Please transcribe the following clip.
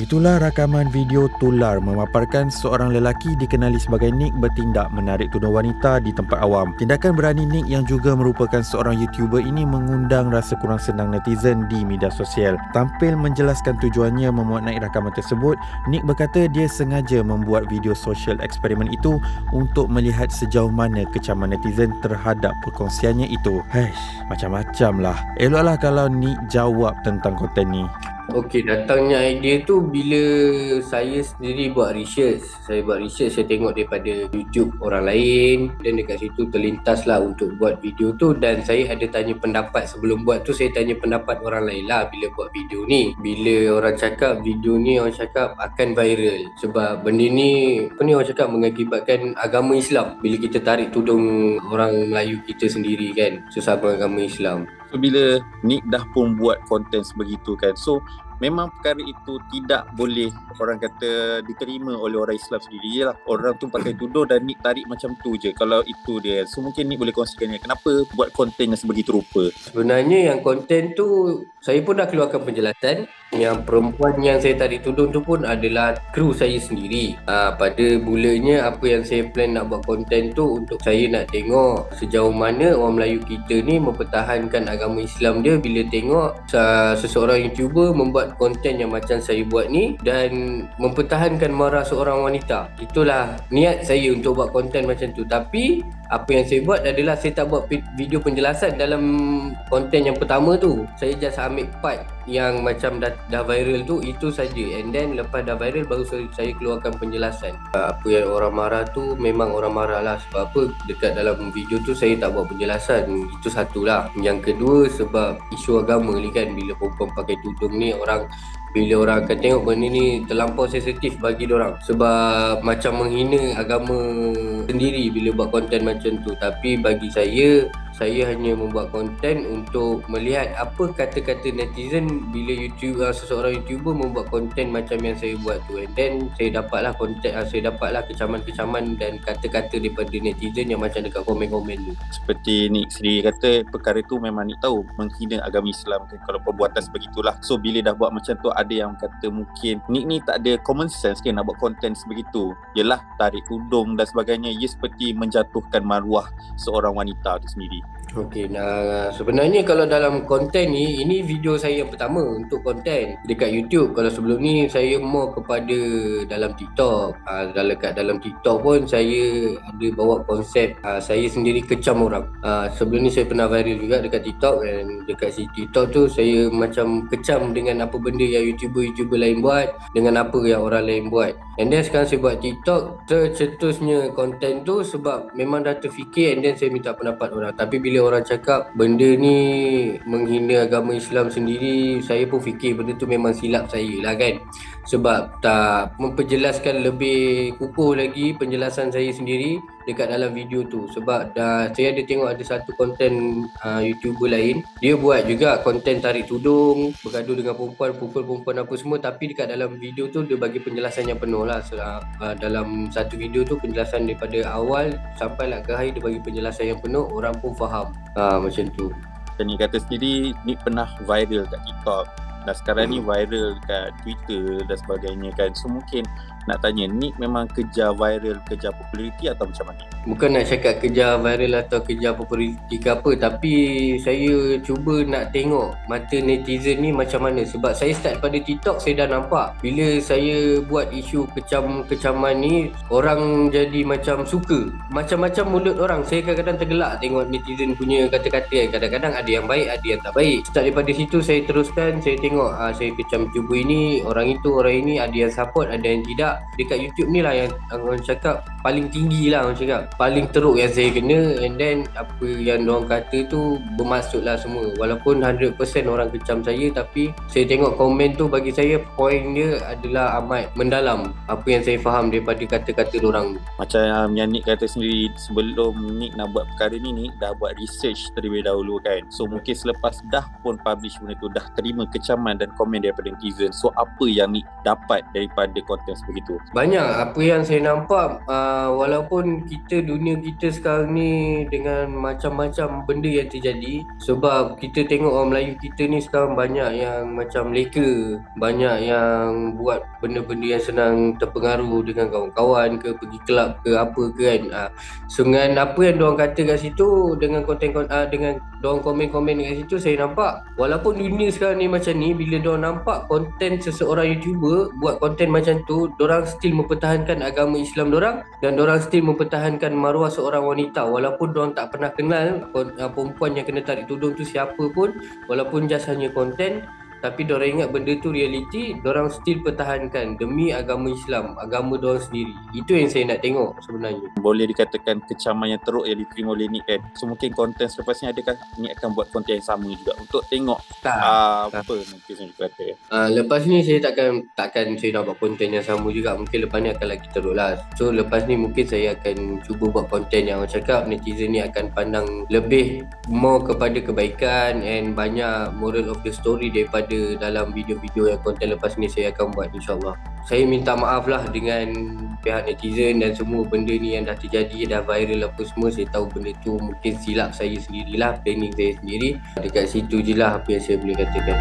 Itulah rakaman video tular memaparkan seorang lelaki dikenali sebagai Nick bertindak menarik tudung wanita di tempat awam. Tindakan berani Nick yang juga merupakan seorang YouTuber ini mengundang rasa kurang senang netizen di media sosial. Tampil menjelaskan tujuannya memuat naik rakaman tersebut, Nick berkata dia sengaja membuat video sosial eksperimen itu untuk melihat sejauh mana kecaman netizen terhadap perkongsiannya itu. Macam-macam lah. Eloklah kalau Nick jawab tentang konten ni. Okey, datangnya idea tu bila saya sendiri buat research. Saya tengok daripada YouTube orang lain dan dekat situ terlintas lah untuk buat video tu, dan saya ada tanya pendapat sebelum buat tu. Saya tanya pendapat orang lain lah bila buat video ni. Bila orang cakap video ni, orang cakap akan viral sebab benda ni, orang cakap mengakibatkan agama Islam. Bila kita tarik tudung orang Melayu kita sendiri kan, sesama agama Islam. So, bila Nick dah pun buat konten sebegitu kan, so memang perkara itu tidak boleh orang kata diterima oleh orang Islam sendiri. Yelah, orang tu pakai tudung dan Nick tarik macam tu je. Kalau itu dia, so mungkin Nick boleh kongsikan kenapa buat konten yang sebegitu rupa. Sebenarnya yang konten tu saya pun dah keluarkan penjelasan. Yang perempuan yang saya tarik tudung tu pun adalah kru saya sendiri. Pada mulanya apa yang saya plan nak buat konten tu untuk saya nak tengok sejauh mana orang Melayu kita ni mempertahankan agama Islam dia bila tengok seseorang YouTuber membuat konten yang macam saya buat ni dan mempertahankan mara seorang wanita. Itulah niat saya untuk buat konten macam tu. Tapi apa yang saya buat adalah saya tak buat video penjelasan dalam konten yang pertama tu. Saya just ambil part yang macam dah viral tu, itu saja. And then lepas dah viral baru saya keluarkan penjelasan. Apa yang orang marah tu memang orang marah lah. Sebab apa, dekat dalam video tu saya tak buat penjelasan. Itu satulah. Yang kedua sebab isu agama ni kan, bila perempuan pakai tudung ni, bila orang akan tengok benda ni terlampau sensitif bagi diorang sebab macam menghina agama sendiri bila buat konten macam tu. Tapi bagi saya hanya membuat konten untuk melihat apa kata-kata netizen bila seseorang YouTuber membuat konten macam yang saya buat tu. And then saya dapatlah kecaman-kecaman dan kata-kata daripada netizen yang macam dekat komen-komen tu. Seperti Nick sendiri kata, perkara tu memang Nick tahu menghina agama Islam kan, kalau perbuatan sebegitulah. So bila dah buat macam tu, ada yang kata mungkin Nick ni tak ada common sense kan nak buat konten sebegitu. Yelah, tarik tudung dan sebagainya, ia seperti menjatuhkan maruah seorang wanita tu sendiri. Okey, nah sebenarnya kalau dalam konten ni, ini video saya yang pertama untuk konten dekat YouTube. Kalau sebelum ni saya more kepada dalam TikTok. Dekat dalam TikTok pun saya ada bawa konsep saya sendiri kecam orang. Sebelum ni saya pernah viral juga dekat TikTok, dan dekat si TikTok tu saya macam kecam dengan apa benda yang YouTuber lain buat, dengan apa yang orang lain buat. And then sekarang saya buat TikTok, tercetusnya konten tu sebab memang dah terfikir, and then saya minta pendapat orang. Tapi bila orang cakap benda ni menghina agama Islam sendiri, saya pun fikir benda tu memang silap saya lah kan, sebab tak memperjelaskan lebih kukuh lagi penjelasan saya sendiri dekat dalam video tu. Sebab saya ada tengok ada satu konten YouTuber lain, dia buat juga konten tarik tudung, bergaduh dengan perempuan, pukul perempuan apa semua, tapi dekat dalam video tu dia bagi penjelasan yang penuh lah. Dalam satu video tu penjelasan daripada awal sampai lah ke akhir, dia bagi penjelasan yang penuh, orang pun faham. Macam tu. Dan Nick kata sendiri, Nick pernah viral kat TikTok dan sekarang ni viral kat Twitter dan sebagainya kan. So mungkin nak tanya, Nick memang kejar viral, kejar populariti atau macam mana? Bukan nak cakap kejar viral atau kejar populariti ke apa, tapi saya cuba nak tengok mata netizen ni macam mana. Sebab saya start pada TikTok, saya dah nampak bila saya buat isu kecaman ni, orang jadi macam suka. Macam-macam mulut orang. Saya kadang-kadang tergelak tengok netizen punya kata-kata kan. Kadang-kadang ada yang baik, ada yang tak baik. Start daripada situ saya teruskan, saya tengok saya kecam YouTuber ini, orang itu, orang ini, ada yang support, ada yang tidak. Dekat YouTube ni lah yang orang cakap paling tinggi lah, orang cakap paling teruk yang saya kena. And then apa yang orang kata tu bermaksud lah semua. Walaupun 100% orang kecam saya, tapi saya tengok komen tu, bagi saya poin dia adalah amat mendalam apa yang saya faham daripada kata-kata orang tu. Macam yang Nick kata sendiri, sebelum Nick nak buat perkara ni, Nick dah buat research terlebih dahulu kan. So mungkin selepas dah pun publish benda tu, dah terima kecaman dan komen daripada netizen. So apa yang Nick dapat daripada konten sebegitu? begitu? Banyak apa yang saya nampak, walaupun dunia kita sekarang ni dengan macam-macam benda yang terjadi, sebab kita tengok orang Melayu kita ni sekarang banyak yang macam leka, banyak yang buat benda-benda yang senang terpengaruh dengan kawan-kawan ke, pergi kelab ke apa ke kan. So dengan apa yang diorang kata kat situ, dengan dengan diorang komen-komen kat situ, saya nampak walaupun dunia sekarang ni macam ni, bila diorang nampak konten seseorang YouTuber buat konten macam tu, diorang still mempertahankan agama Islam diorang, dan diorang still mempertahankan maruah seorang wanita walaupun diorang tak pernah kenal perempuan yang kena tarik tudung tu siapa pun, walaupun just hanya konten. Tapi diorang ingat benda tu realiti, diorang still pertahankan demi agama Islam, agama diorang sendiri. Itu yang saya nak tengok sebenarnya. Boleh dikatakan kecaman yang teruk yang diterima oleh Nick kan. So mungkin konten selepasnya adakah Nick akan buat konten yang sama juga untuk tengok apa mungkin saya kata. Lepas ni saya takkan saya nak buat konten yang sama juga. Mungkin lepas ni akan lagi teruk lah. So lepas ni mungkin saya akan cuba buat konten yang orang cakap netizen ni akan pandang lebih more kepada kebaikan and banyak moral of the story daripada dalam video-video yang konten lepas ni saya akan buat, insyaAllah. Saya minta maaf lah dengan pihak netizen dan semua benda ni yang dah terjadi, dah viral apa semua. Saya tahu benda tu mungkin silap saya sendirilah, planning saya sendiri. Dekat situ je lah apa yang saya boleh katakan.